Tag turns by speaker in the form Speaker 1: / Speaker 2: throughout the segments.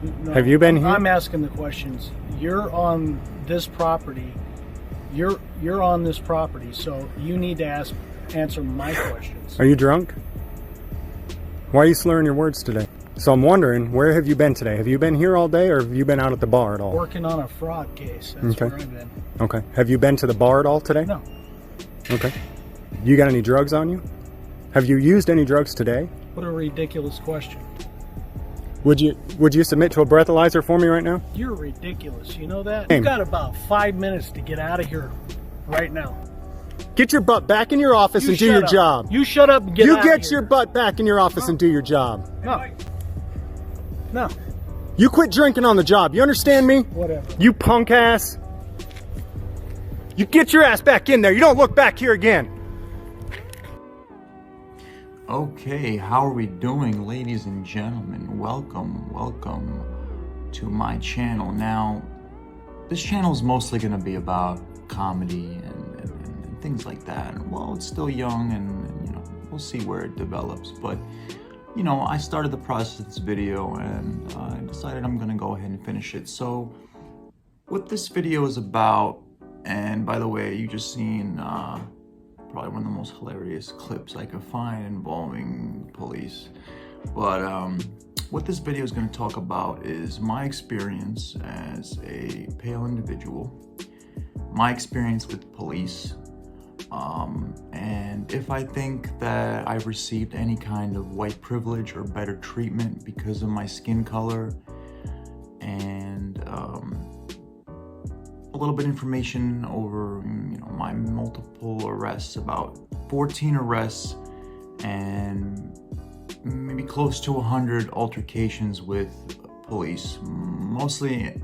Speaker 1: No,
Speaker 2: Have you been here?
Speaker 1: I'm asking the questions. You're on this property. You're on this property, so you need to answer my questions.
Speaker 2: Are you drunk? Why are you slurring your words today? So I'm wondering, where have you been today? Have you been here all day, or have you been out at the bar at all?
Speaker 1: Working on a fraud case. That's where I've been.
Speaker 2: Okay. Have you been to the bar at all today?
Speaker 1: No.
Speaker 2: Okay. You got any drugs on you? Have you used any drugs today?
Speaker 1: What a ridiculous question.
Speaker 2: Would you submit to a breathalyzer for me right now?
Speaker 1: You're ridiculous. You know that?
Speaker 2: Hey.
Speaker 1: You've got about 5 minutes to get out of here right now.
Speaker 2: Get your butt back in your office
Speaker 1: You
Speaker 2: and do
Speaker 1: shut
Speaker 2: your
Speaker 1: up.
Speaker 2: job.
Speaker 1: You shut up and get out
Speaker 2: You
Speaker 1: of
Speaker 2: get
Speaker 1: here.
Speaker 2: your butt back in your office and do your job.
Speaker 1: No. No.
Speaker 2: You quit drinking on the job. You understand me?
Speaker 1: Whatever.
Speaker 2: You punk ass. You get your ass back in there. You don't look back here again.
Speaker 3: Okay, how are we doing, ladies and gentlemen? Welcome to my channel. Now, this channel is mostly going to be about comedy and things like that. And, well, it's still young, and you know, we'll see where it develops. But you know, I started the process of this video, and I decided I'm going to go ahead and finish it. So, what this video is about, and by the way, you just seen probably one of the most hilarious clips I could find involving police. But what this video is going to talk about is my experience as a pale individual, my experience with police, and if I think that I've received any kind of white privilege or better treatment because of my skin color, and a little bit of information over, you know, my multiple arrests, about 14 arrests and maybe close to 100 altercations with police, mostly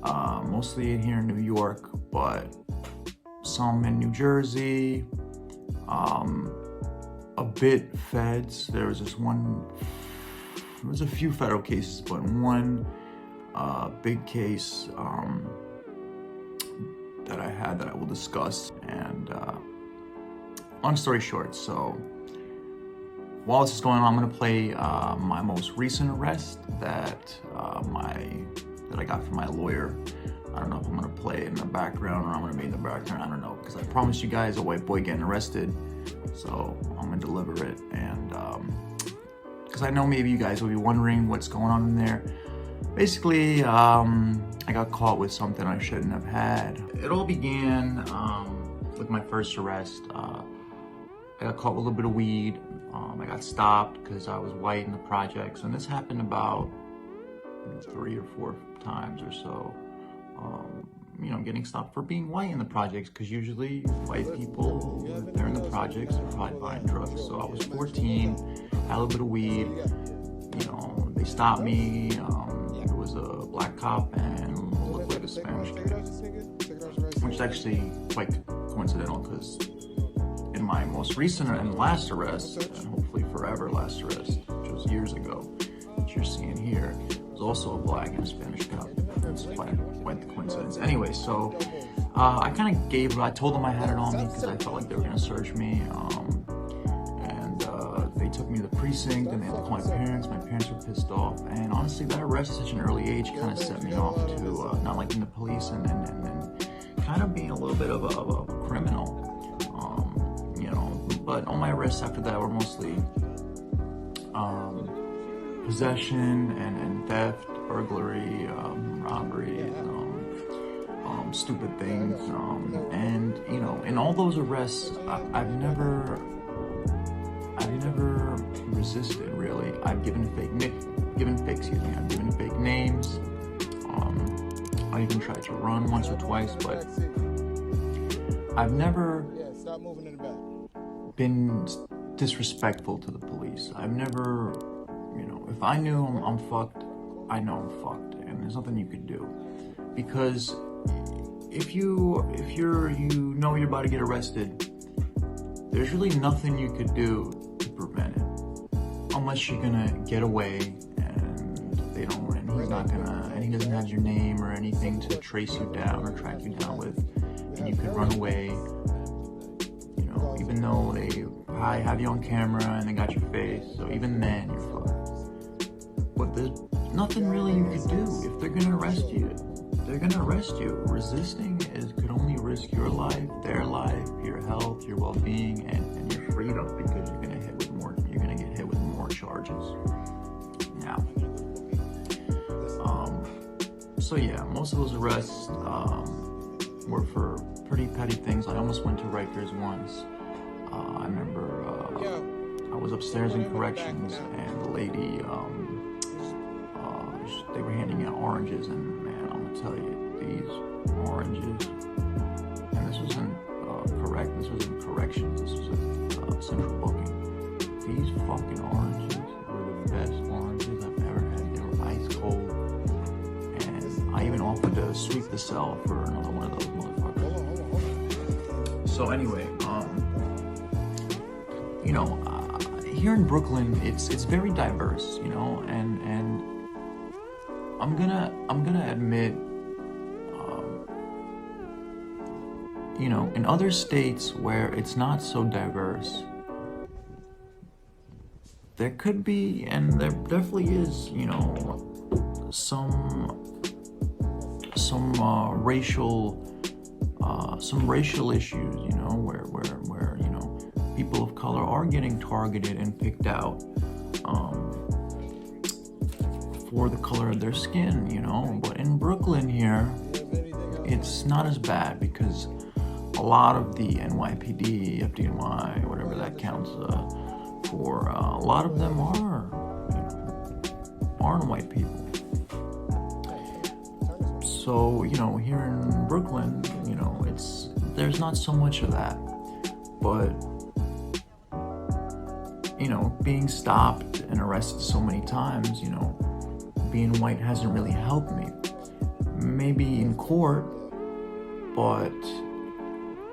Speaker 3: here in New York, but some in New Jersey, a bit feds. There was a few federal cases, but one big case that I had that I will discuss. And long story short, so while this is going on, I'm gonna play my most recent arrest that I got from my lawyer. I don't know if I'm gonna play it in the background or I'm gonna be in the background. I don't know, because I promised you guys a white boy getting arrested, so I'm gonna deliver it. And because I know maybe you guys will be wondering what's going on in there. Basically, I got caught with something I shouldn't have had. It all began with my first arrest. I got caught with a little bit of weed. I got stopped because I was white in the projects, and this happened about 3 or 4 times or so. You know, getting stopped for being white in the projects, because usually white people, if they're in the projects, they're probably buying drugs. So I was 14, had a little bit of weed. You know, they stopped me. There was a black cop and looked like a Spanish kid, which is actually quite coincidental, because in my most recent and last arrest, and hopefully forever last arrest, which was years ago, which you're seeing here, was also a black and a Spanish cop. It's quite the coincidence. Anyway, so I kind of I told them I had it on me because I felt like they were going to search me. They took me to the precinct, and they had to call my parents. My parents were pissed off, and honestly, that arrest at such an early age kind of set me off to not liking the police, and kind of being a little bit of a criminal, you know. But all my arrests after that were mostly possession and theft, burglary, robbery, stupid things, and you know, in all those arrests, I've never resisted, really. I've given fake names. I even tried to run once or twice, but I've never been disrespectful to the police. I've never, you know, if I knew I'm fucked, I know I'm fucked, and there's nothing you could do. Because if you know you're about to get arrested, there's really nothing you could do to prevent it, unless you're gonna get away and they don't, and he doesn't have your name or anything to trace you down or track you down with, and you could run away, you know, even though they have you on camera and they got your face. So even then, you're fucked. What this nothing really you could do. If they're gonna arrest you, they're gonna arrest you. Resisting could only risk your life, their life, your health, your well-being, and your freedom, because you're gonna get hit with more charges. Now, so yeah, most of those arrests were for pretty petty things. I almost went to Rikers once. I remember I was upstairs in corrections, and the lady, they were handing out oranges, and man, I'm gonna tell you, these oranges, and this wasn't corrections, this was a central booking. These fucking oranges were the best oranges I've ever had. They were ice cold, and I even offered to sweep the cell for another one of those motherfuckers. So anyway, you know, here in Brooklyn, it's very diverse, you know, and I'm gonna admit, you know, in other states where it's not so diverse, there could be, and there definitely is, you know, some racial issues, you know, where you know, people of color are getting targeted and picked out for the color of their skin, you know. But in Brooklyn here, it's not as bad, because a lot of the NYPD, FDNY, whatever that counts for, a lot of them aren't white people. So, you know, here in Brooklyn, you know, there's not so much of that. But, you know, being stopped and arrested so many times, you know, being white hasn't really helped me. Maybe in court, but,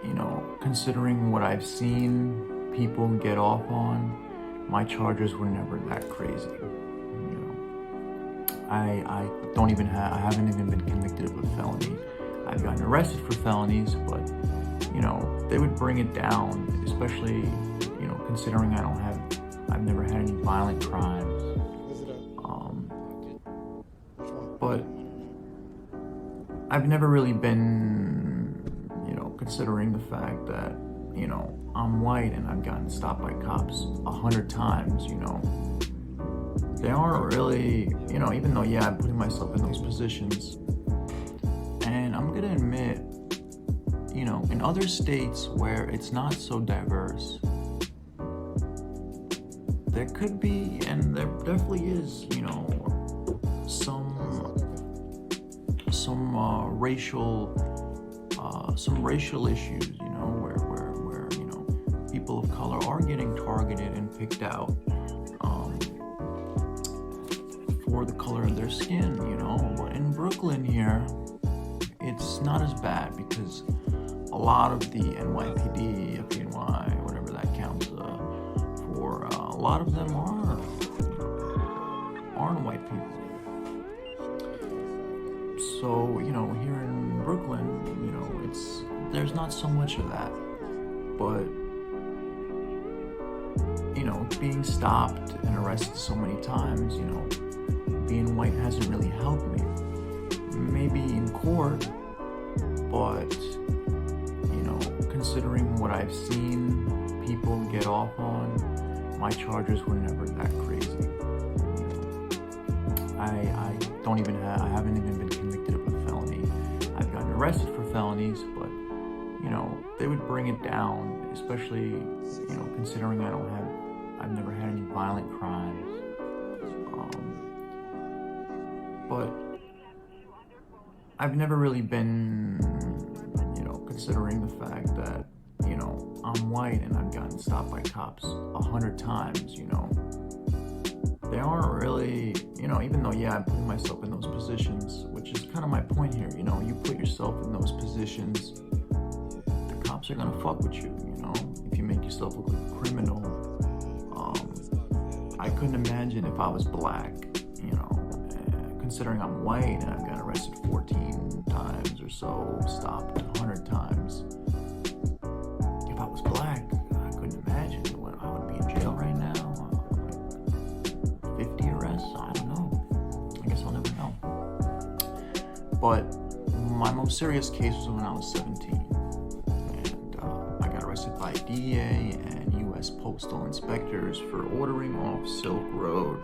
Speaker 3: you know, considering what I've seen people get off on, my charges were never that crazy. You know, I haven't even been convicted of a felony. I've gotten arrested for felonies, but, you know, they would bring it down, especially, you know, considering I've never had any violent crimes. But I've never really been, you know, considering the fact that, you know, I'm white and I've gotten stopped by cops 100 times, you know. They aren't really, you know, even though, yeah, I'm putting myself in those positions. And I'm gonna admit, you know, in other states where it's not so diverse, there could be, and there definitely is, you know, some racial issues, you know, where you know, people of color are getting targeted and picked out for the color of their skin, you know. But in Brooklyn here, it's not as bad, because a lot of the NYPD, FDNY, whatever that counts for, a lot of them aren't white people. So, you know, here in Brooklyn, you know, there's not so much of that. But, you know, being stopped and arrested so many times, you know, being white hasn't really helped me. Maybe in court, but, you know, considering what I've seen people get off on, my charges were never that crazy. You know, I haven't even been convicted of a felony. I've gotten arrested for felonies, but, you know, they would bring it down, especially, you know, considering I've never had any violent crimes. But I've never really been, you know, considering the fact that, you know, I'm white and I've gotten stopped by cops 100 times, you know. They aren't really, you know, even though, yeah, I'm putting myself in those positions, which is kind of my point here, you know, you put yourself in those positions, the cops are gonna fuck with you, you know, if you make yourself look like a criminal. I couldn't imagine if I was black, you know, considering I'm white and I've got arrested 14 times or so, stopped 100 times. If I was black, I couldn't imagine what I would be in jail right now. 50 arrests? I don't know. I guess But my most serious case was when I was 17. And I got arrested by DEA and U.S. Postal Inspectors for ordering off Silk Road.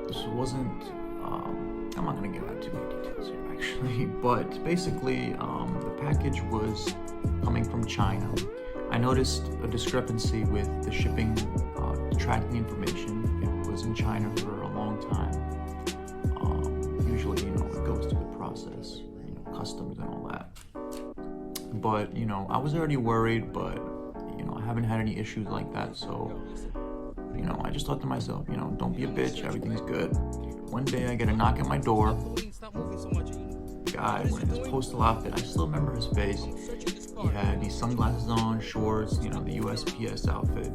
Speaker 3: This wasn't, I'm not going to get into too many details here actually, but basically the package was coming from China. I noticed a discrepancy with the shipping, tracking information. It was in China for a long time. Usually, it goes through the process, customs and all that. But, I was already worried, but, I haven't had any issues like that. So, I just thought to myself, don't be a bitch, everything's good. One day I get a knock at my door. Guy wearing his postal outfit, I still remember his face. He had these sunglasses on, shorts, the USPS outfit.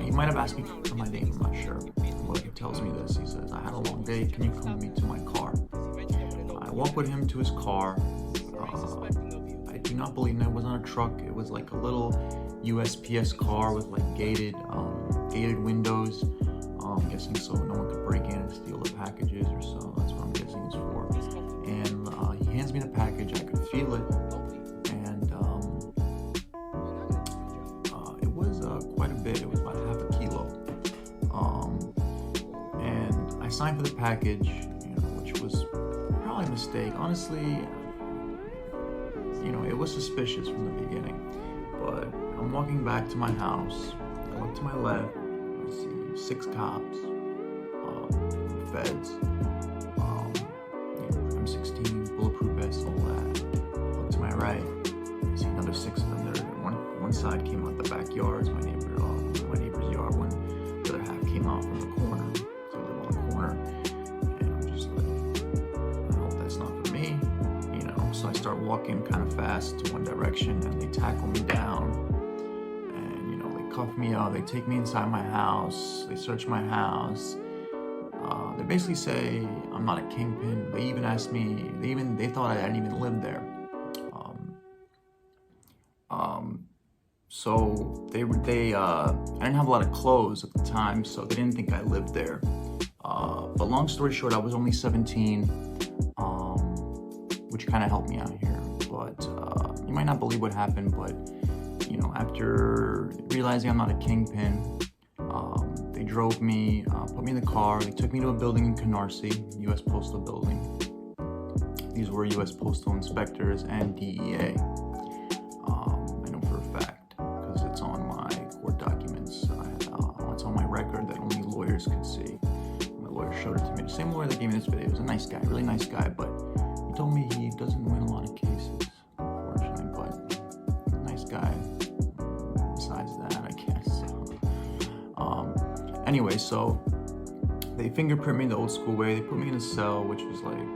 Speaker 3: He might have asked me for my name, I'm not sure. But he tells me this, he says, I had a long day, can you come with me to my car? I walk with him to his car. I do not believe that it was on a truck, it was like a little USPS car with like gated windows. I'm guessing so no one could break in and steal the packages or so. That's what I'm guessing it's for. And he hands me the package. I could feel it, and it was quite a bit. It was about half a kilo. And I signed for the package, which was probably a mistake. Honestly, it was suspicious from the beginning. But I'm walking back to my house. I look to my left. I see 6 cops, feds, M16, bulletproof vests, all that. I look to my right. I see another 6 of them there. One side came out the backyards, my neighbor's yard. The other half came out from the corner. So I live on the corner, and I'm just like, I hope that's not for me, So I start walking kind of fast to one direction, and they tackle me down. Cuff me up, they take me inside my house, they search my house. They basically say I'm not a kingpin. They even asked me, they thought I hadn't even lived there. So I didn't have a lot of clothes at the time, so they didn't think I lived there. But long story short, I was only 17, which kind of helped me out here. But you might not believe what happened, but after realizing I'm not a kingpin, they drove me, put me in the car. They took me to a building in Canarsie, U.S. Postal building. These were U.S. Postal Inspectors and DEA. I know for a fact, because it's on my court documents. It's on my record that only lawyers could see. My lawyer showed it to me. The same lawyer that gave me this video. He was a nice guy, really nice guy, but he told me he doesn't win a lot of cases, unfortunately, but nice guy. Besides that, I guess. Anyway, so they fingerprint me the old school way. They put me in a cell, which was like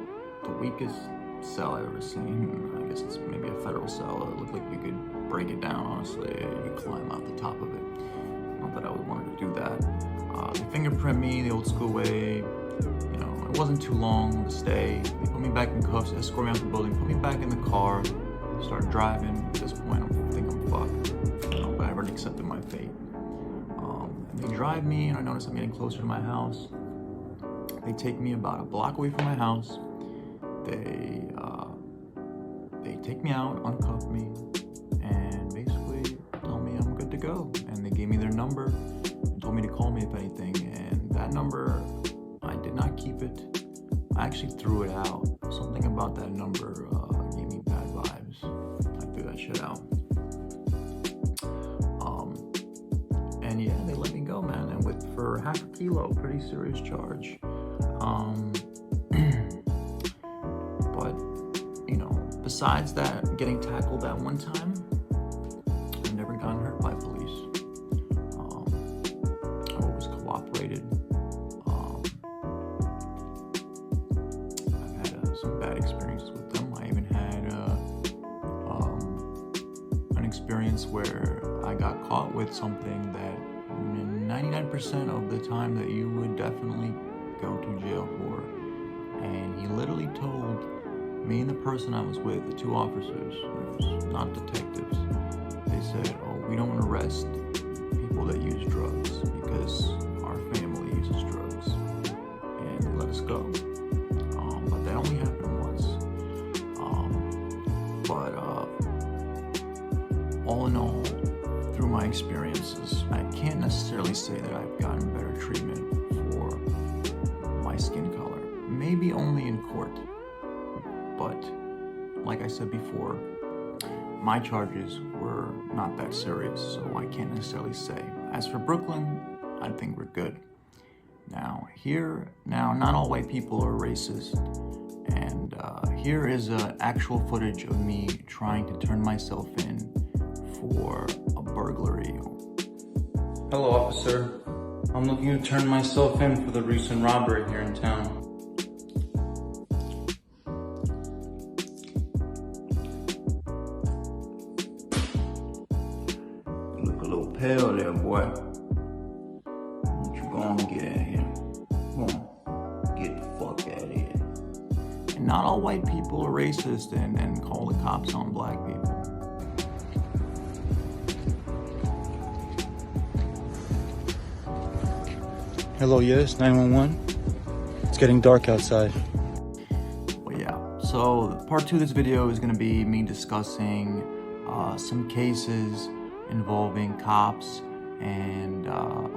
Speaker 3: the weakest cell I've ever seen. I guess it's maybe a federal cell. It looked like you could break it down, honestly. You could climb out the top of it. Not that I would want to do that. They fingerprint me the old school way. It wasn't too long to stay. They put me back in cuffs, escort me out the building, put me back in the car, start driving. At this point, I think I'm fucked. But I already accepted my fate. And they drive me, and I notice I'm getting closer to my house. They take me about a block away from my house. They take me out, uncuff me, and basically tell me I'm good to go. And they gave me their number and told me to call me if anything. And that number, I did not keep it. I actually threw it out. Something about that number gave me bad vibes. I threw that shit out. And yeah, they let me go, man. And for half a kilo, pretty serious charge. But besides that, getting tackled that one time, I've never gotten hurt by police. I've always cooperated. I've had some bad experiences with them. I even had an experience where I got caught with something that 99% of the time that you would definitely go to jail for. And he literally told me and the person I was with, the 2 officers, not detectives, they said, we don't arrest people that use drugs because our family uses drugs. And they let us this go. But that only happened once. All in all, through my experiences, I can't necessarily say that I've gotten better treatment for my skin color. Maybe only in court. But like I said before, my charges were not that serious, so I can't necessarily say. As for Brooklyn, I think we're good. Now, not all white people are racist, and here is actual footage of me trying to turn myself in for a burglary.
Speaker 4: Hello, officer. I'm looking to turn myself in for the recent robbery here in town.
Speaker 5: You look a little pale there, boy. Why don't you go on and get out of here? Come on, get the fuck out of here.
Speaker 3: And not all white people are racist and call the cops on black people.
Speaker 4: Hello, yes, 911. It's getting dark outside.
Speaker 3: Well, yeah. So part 2 of this video is going to be me discussing some cases involving cops and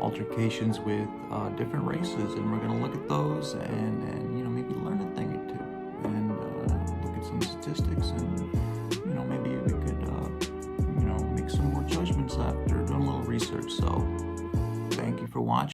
Speaker 3: altercations with different races, and we're going to look at those and maybe learn a thing or two, and look at some statistics, and maybe we could make some more judgments after doing a little research. So thank you for watching.